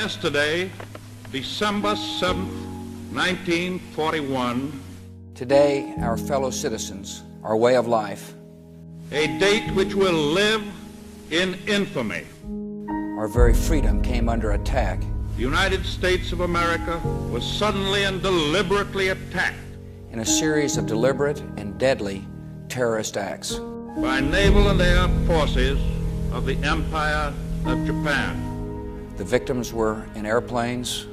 Yesterday, December 7th, 1941. Today, our fellow citizens, our way of life, A date which will live in infamy. our very freedom came under attack. The United States of America was suddenly and deliberately attacked In a series of deliberate and deadly terrorist acts. by naval and air forces of the Empire of Japan. The victims were in airplanes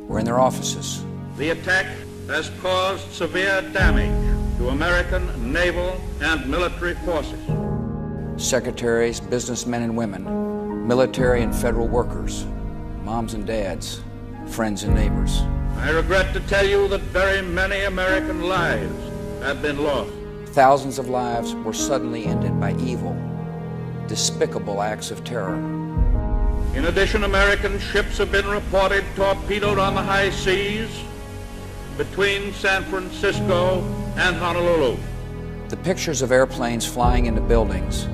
or in their offices. The attack has caused severe damage to American naval and military forces. Secretaries, businessmen and women, military and federal workers, moms and dads, friends and neighbors. I regret to tell you that very many American lives have been lost. Thousands of lives were suddenly ended by evil, despicable acts of terror. In addition, American ships have been reported torpedoed on the high seas between San Francisco and Honolulu. The pictures of airplanes flying into buildings,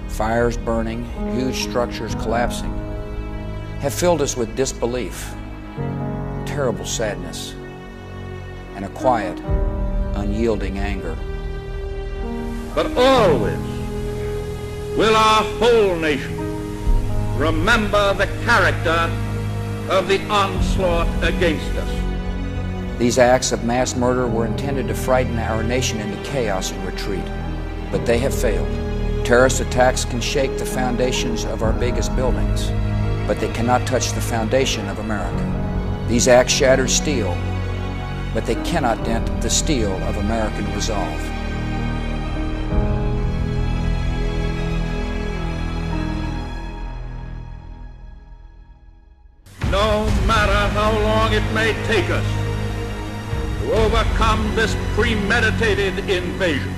fires burning, huge structures collapsing, have filled us with disbelief, terrible sadness, and a quiet, unyielding anger. But always will our whole nation remember the character of the onslaught against us. These acts of mass murder were intended to frighten our nation into chaos and retreat, but they have failed. Terrorist attacks can shake the foundations of our biggest buildings, but they cannot touch the foundation of America. These acts shattered steel, but they cannot dent the steel of American resolve. No matter how long it may take us to overcome this premeditated invasion,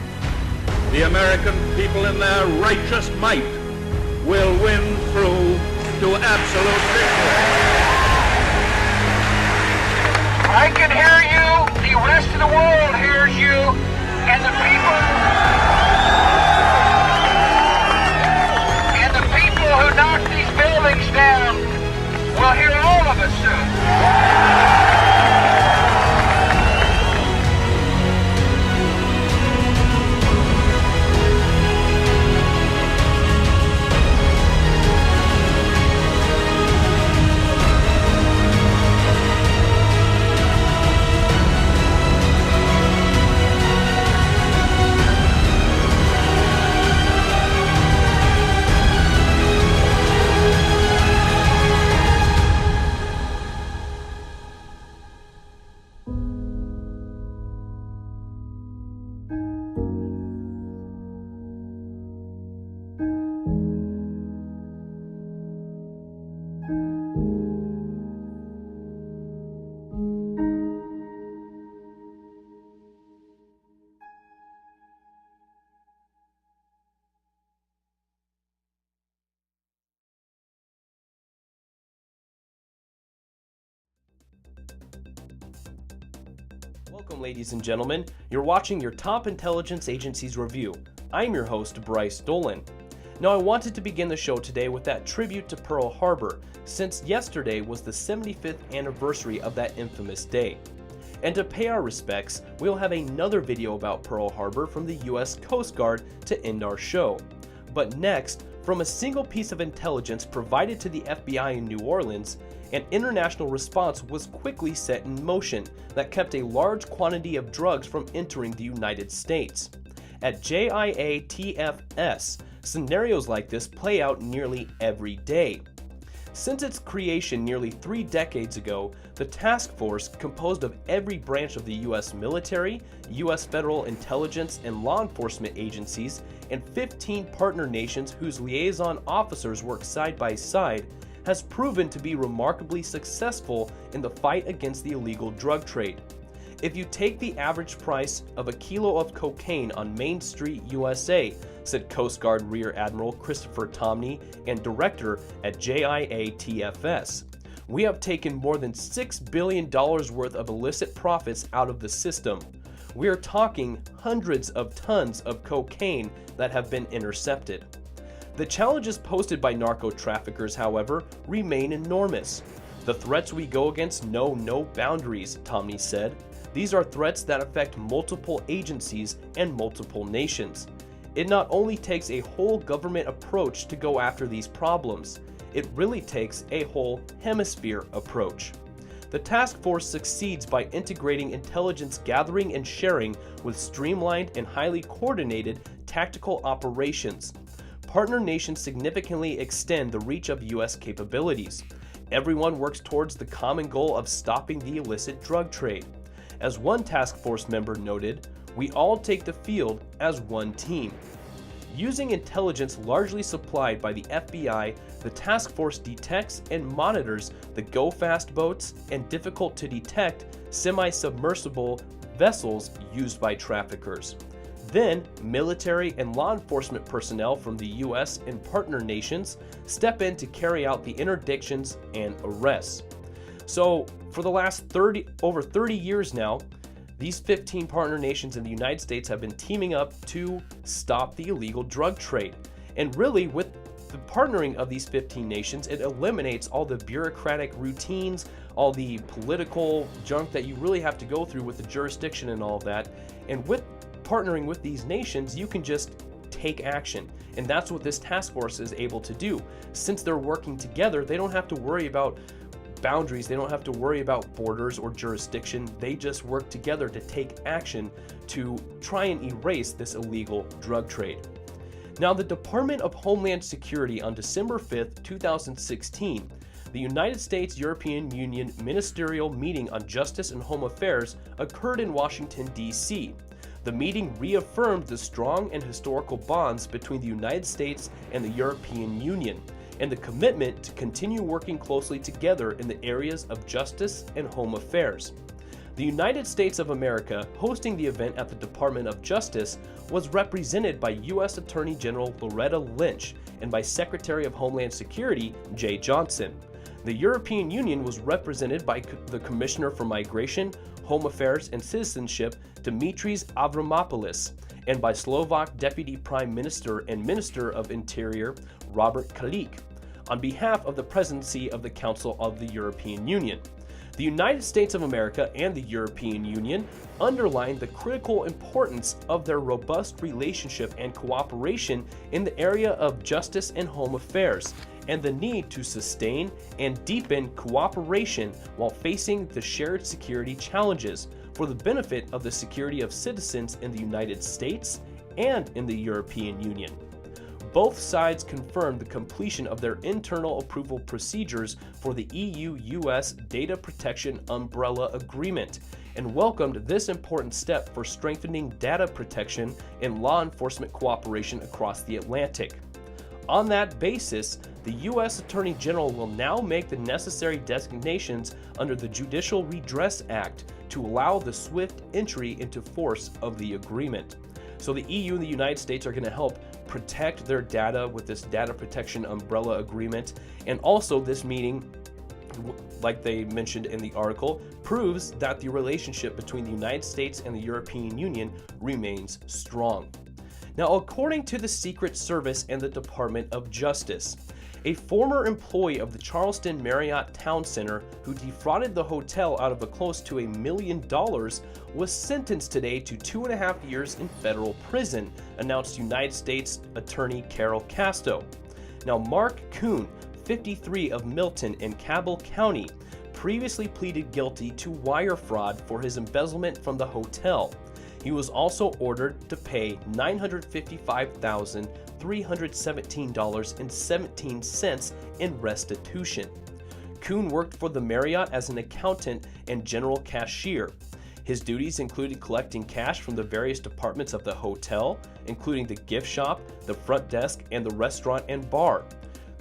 the American people in their righteous might will win through to absolute victory. I can hear you, the rest of the world hears you, and the people who knock these buildings down will hear all of us soon. Welcome, ladies and gentlemen. You're watching your Top Intelligence Agencies Review. I'm your host, Bryce Dolan. Now, I wanted to begin the show today with that tribute to Pearl Harbor, since yesterday was the 75th anniversary of that infamous day. And to pay our respects, we'll have another video about Pearl Harbor from the US Coast Guard to end our show. But next, from a single piece of intelligence provided to the FBI in New Orleans, an international response was quickly set in motion that kept a large quantity of drugs from entering the United States. At JIATFS, scenarios like this play out nearly every day. Since its creation nearly 3 decades ago, the task force, composed of every branch of the U.S. military, U.S. federal intelligence and law enforcement agencies, and 15 partner nations whose liaison officers work side by side, has proven to be remarkably successful in the fight against the illegal drug trade. If you take the average price of a kilo of cocaine on Main Street, USA, said Coast Guard Rear Admiral Christopher Tomney and director at JIATFS, we have taken more than $6 billion worth of illicit profits out of the system. We are talking hundreds of tons of cocaine that have been intercepted. The challenges posed by narco traffickers, however, remain enormous. "The threats we go against know no boundaries," Tomney said. "These are threats that affect multiple agencies and multiple nations. It not only takes a whole government approach to go after these problems, it really takes a whole hemisphere approach." The task force succeeds by integrating intelligence gathering and sharing with streamlined and highly coordinated tactical operations. Partner nations significantly extend the reach of U.S. capabilities. Everyone works towards the common goal of stopping the illicit drug trade. As one task force member noted, "We all take the field as one team." Using intelligence largely supplied by the FBI, the task force detects and monitors the go-fast boats and difficult-to-detect semi-submersible vessels used by traffickers. Then, military and law enforcement personnel from the U.S. and partner nations step in to carry out the interdictions and arrests. So, for the last over 30 years now, these 15 partner nations in the United States have been teaming up to stop the illegal drug trade. And really, with the partnering of these 15 nations, it eliminates all the bureaucratic routines, all the political junk that you really have to go through with the jurisdiction and all of that. And with partnering with these nations, you can just take action. And that's what this task force is able to do. Since they're working together, they don't have to worry about boundaries, they don't have to worry about borders or jurisdiction. They just work together to take action to try and erase this illegal drug trade. Now, the Department of Homeland Security on December 5th, 2016, the United States-European Union Ministerial Meeting on Justice and Home Affairs occurred in Washington, D.C. The meeting reaffirmed the strong and historical bonds between the United States and the European Union, and the commitment to continue working closely together in the areas of justice and home affairs. The United States of America, hosting the event at the Department of Justice, was represented by U.S. Attorney General Loretta Lynch and by Secretary of Homeland Security Jay Johnson. The European Union was represented by the Commissioner for Migration, Home Affairs and Citizenship Dimitris Avramopoulos, and by Slovak Deputy Prime Minister and Minister of Interior Robert Kalik, on behalf of the Presidency of the Council of the European Union. The United States of America and the European Union underlined the critical importance of their robust relationship and cooperation in the area of justice and home affairs, and the need to sustain and deepen cooperation while facing the shared security challenges for the benefit of the security of citizens in the United States and in the European Union. Both sides confirmed the completion of their internal approval procedures for the EU-US Data Protection Umbrella Agreement and welcomed this important step for strengthening data protection and law enforcement cooperation across the Atlantic. On that basis, the U.S. Attorney General will now make the necessary designations under the Judicial Redress Act to allow the swift entry into force of the agreement. So the EU and the United States are going to help protect their data with this Data Protection Umbrella Agreement, and also this meeting, like they mentioned in the article, proves that the relationship between the United States and the European Union remains strong. Now, according to the Secret Service and the Department of Justice, a former employee of the Charleston Marriott Town Center who defrauded the hotel out of close to $1 million was sentenced today to 2.5 years in federal prison, announced United States Attorney Carol Casto. Now, Mark Kuhn, 53 of Milton in Cabell County, previously pleaded guilty to wire fraud for his embezzlement from the hotel. He was also ordered to pay $955,317.17 in restitution. Kuhn worked for the Marriott as an accountant and general cashier. His duties included collecting cash from the various departments of the hotel, including the gift shop, the front desk, and the restaurant and bar.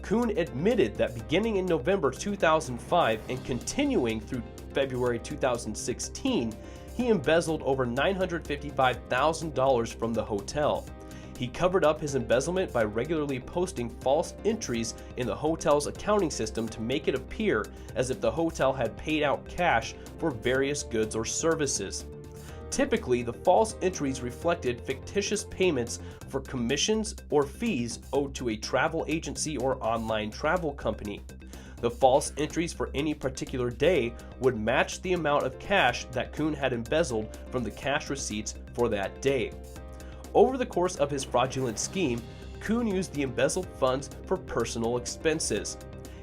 Kuhn admitted that beginning in November 2005 and continuing through February 2016, he embezzled over $955,000 from the hotel. He covered up his embezzlement by regularly posting false entries in the hotel's accounting system to make it appear as if the hotel had paid out cash for various goods or services. Typically, the false entries reflected fictitious payments for commissions or fees owed to a travel agency or online travel company. The false entries for any particular day would match the amount of cash that Kuhn had embezzled from the cash receipts for that day. Over the course of his fraudulent scheme, Kuhn used the embezzled funds for personal expenses.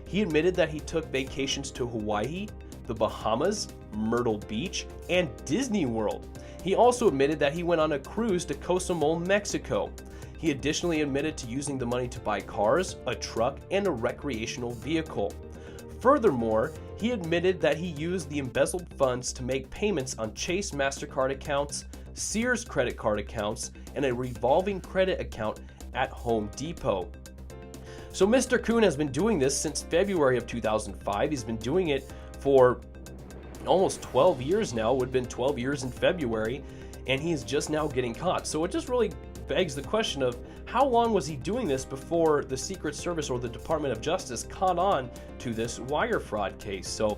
He admitted that he took vacations to Hawaii, the Bahamas, Myrtle Beach, and Disney World. He also admitted that he went on a cruise to Cozumel, Mexico. He additionally admitted to using the money to buy cars, a truck, and a recreational vehicle. Furthermore, he admitted that he used the embezzled funds to make payments on Chase MasterCard accounts, Sears credit card accounts, and a revolving credit account at Home Depot. So Mr. Kuhn has been doing this since February of 2005. He's been doing it for almost 12 years now. It would have been 12 years in February, and he's just now getting caught. So it just really begs the question of how long was he doing this before the Secret Service or the Department of Justice caught on to this wire fraud case. So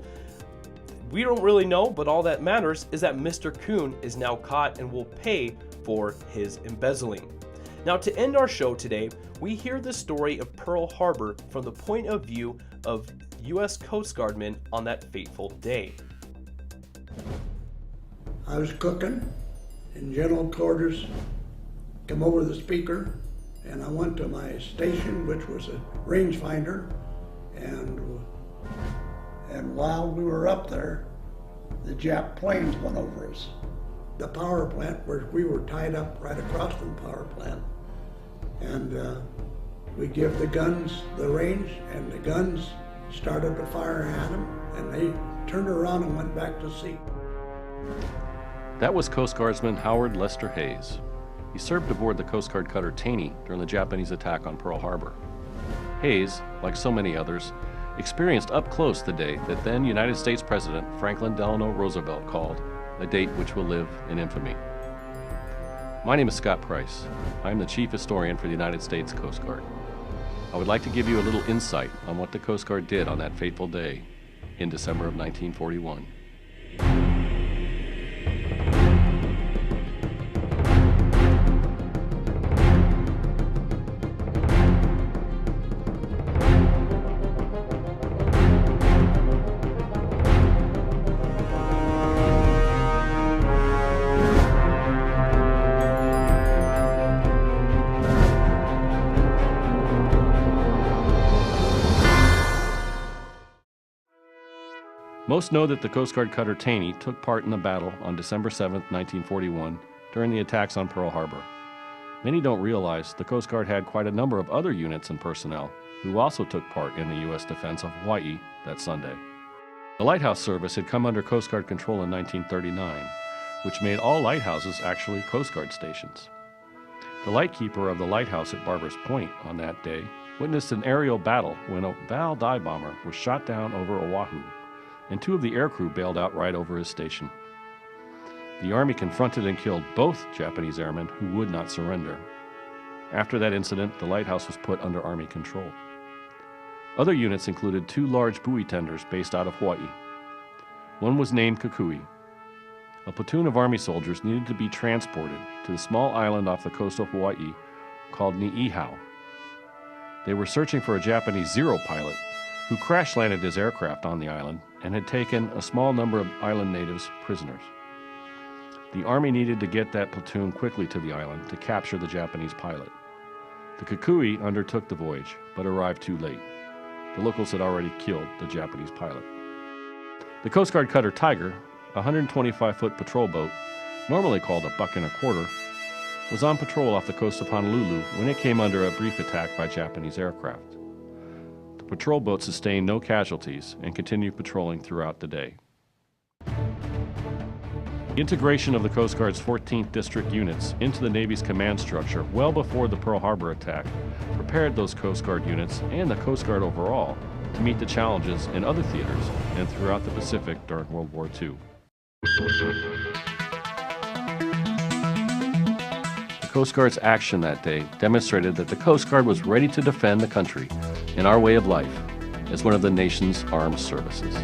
we don't really know, but all that matters is that Mr. Kuhn is now caught and will pay for his embezzling. Now, to end our show today, we hear the story of Pearl Harbor from the point of view of U.S. Coast Guard men on that fateful day. I was cooking in general quarters, come over the speaker, and I went to my station, which was a rangefinder, and while we were up there, the Jap planes went over us. The power plant, where we were tied up right across from the power plant, and we give the guns the range, and the guns started to fire at them, and they turned around and went back to sea. That was Coast Guardsman Howard Lester Hayes. He served aboard the Coast Guard cutter Taney during the Japanese attack on Pearl Harbor. Hayes, like so many others, experienced up close the day that then United States President Franklin Delano Roosevelt called a date which will live in infamy. My name is Scott Price. I am the Chief Historian for the United States Coast Guard. I would like to give you a little insight on what the Coast Guard did on that fateful day in December of 1941. Most know that the Coast Guard cutter Taney took part in the battle on December 7, 1941, during the attacks on Pearl Harbor. Many don't realize the Coast Guard had quite a number of other units and personnel who also took part in the U.S. defense of Hawaii that Sunday. The Lighthouse Service had come under Coast Guard control in 1939, which made all lighthouses actually Coast Guard stations. The lightkeeper of the lighthouse at Barbers Point on that day witnessed an aerial battle when a Val dive bomber was shot down over Oahu, and two of the aircrew bailed out right over his station. The Army confronted and killed both Japanese airmen who would not surrender. After that incident, the lighthouse was put under Army control. Other units included two large buoy tenders based out of Hawaii. One was named Kukui. A platoon of Army soldiers needed to be transported to the small island off the coast of Hawaii called Niihau. They were searching for a Japanese Zero pilot who crash-landed his aircraft on the island and had taken a small number of island natives prisoners. The Army needed to get that platoon quickly to the island to capture the Japanese pilot. The Kukui undertook the voyage, but arrived too late. The locals had already killed the Japanese pilot. The Coast Guard cutter Tiger, a 125-foot patrol boat, normally called a buck and a quarter, was on patrol off the coast of Honolulu when it came under a brief attack by Japanese aircraft. The patrol boat sustained no casualties and continued patrolling throughout the day. The integration of the Coast Guard's 14th District units into the Navy's command structure well before the Pearl Harbor attack prepared those Coast Guard units and the Coast Guard overall to meet the challenges in other theaters and throughout the Pacific during World War II. The Coast Guard's action that day demonstrated that the Coast Guard was ready to defend the country and our way of life as one of the nation's armed services.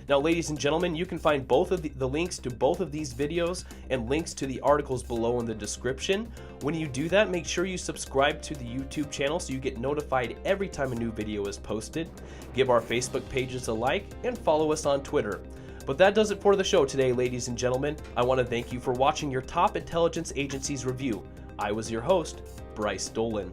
Now, ladies and gentlemen, you can find both of the links to both of these videos and links to the articles below in the description. When you do that, make sure you subscribe to the YouTube channel so you get notified every time a new video is posted. Give our Facebook pages a like and follow us on Twitter. But that does it for the show today, ladies and gentlemen. I want to thank you for watching your Top Intelligence Agencies Review. I was your host, Bryce Dolan.